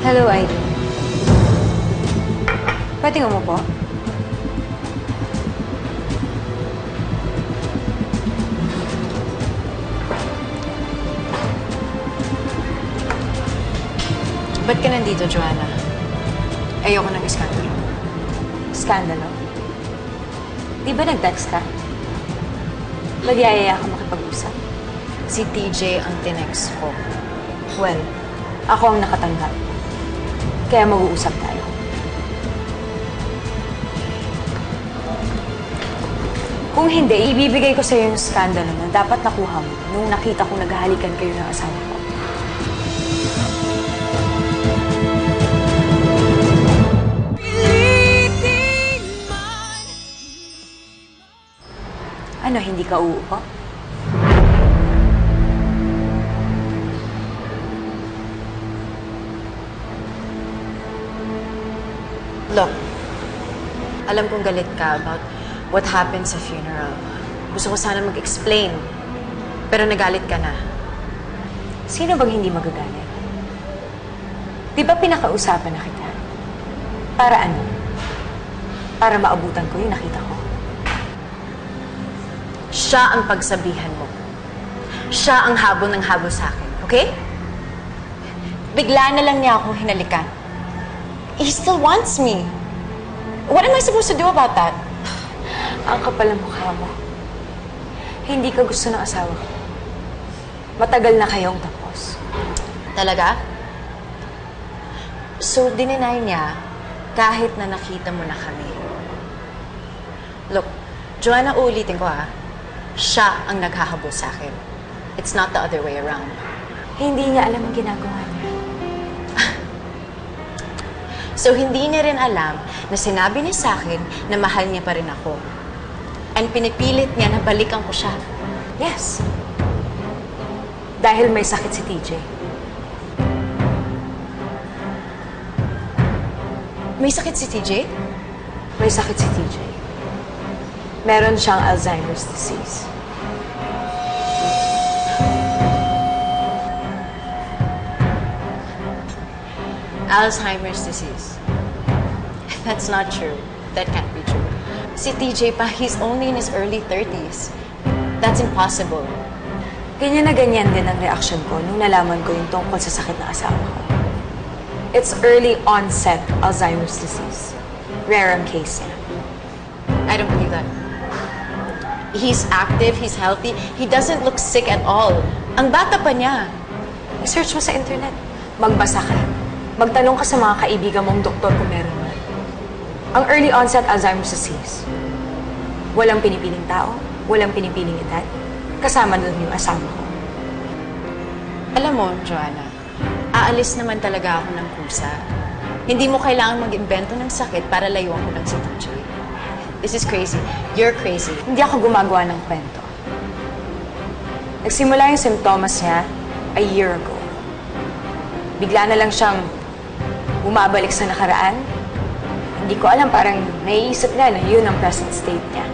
Hello, Ivy. Pwede nga mo po? Ba't ka nandito, Joanna? Ayoko ng iskandalo. Skandalo? Di ba nag-text ka? Magyayaya ka makipag-usap? Si TJ ang tinext ko. Well, ako ang nakatanggap. Kaya mag-uusap tayo. Kung hindi, ibibigay ko sa'yo yung skandalo na dapat nakuha mo nung nakita kong naghahalikan kayo ng asawa ko. Ano, hindi ka uupo? Look, alam kong galit ka about what happened sa funeral. Gusto ko sana mag-explain, pero nagalit ka na. Sino bang hindi magagalit? Di ba pinakausapan na kita? Para ano? Para maabutan ko yung nakita ko. Siya ang pagsabihan mo. Siya ang habol ng habol sa akin, okay? Bigla na lang niya akong hinalikan. He still wants me. What am I supposed to do about that? Ang kapal ng mukha mo. Hindi ka gusto ng asawa ko. Matagal na kayong tapos. Talaga? So, dininay niya kahit na nakita mo na kami. Look, Joanna, uulitin ko ha. Siya ang naghahabol sa akin. It's not the other way around. Hindi niya alam ang ginagawa niya. So, hindi niya rin alam na sinabi niya sa akin na mahal niya pa rin ako. And pinipilit niya na balikan ko siya. Yes. Dahil may sakit si TJ. May sakit si TJ? May sakit si TJ. Meron siyang Alzheimer's disease. Alzheimer's disease. That's not true. That can't be true. Si TJ pa, he's only in his early 30s. That's impossible. Ganyan na ganyan din ang reaksyon ko nung nalaman ko yung tungkol sa sakit ng asawa ko. It's early onset Alzheimer's disease. Rare ang case niya. I don't believe that. He's active, he's healthy, he doesn't look sick at all. Ang bata pa niya. I-search mo sa internet. Magbasa ka. Magtanong ka sa mga kaibigan mong doktor kung meron man. Ang early onset Alzheimer's disease. Walang pinipiling tao, walang pinipiling edad. Kasama doon yung asawa ko. Alam mo, Joanna, aalis naman talaga ako ng kusa. Hindi mo kailangan mag-imbento ng sakit para layuan ko lang si TJ. This is crazy. You're crazy. Hindi ako gumagawa ng kwento. Nagsimula yung simptomas niya a year ago. Bigla na lang siyang bumabalik sa nakaraan. Hindi ko alam, parang naiisip na yun ang present state niya.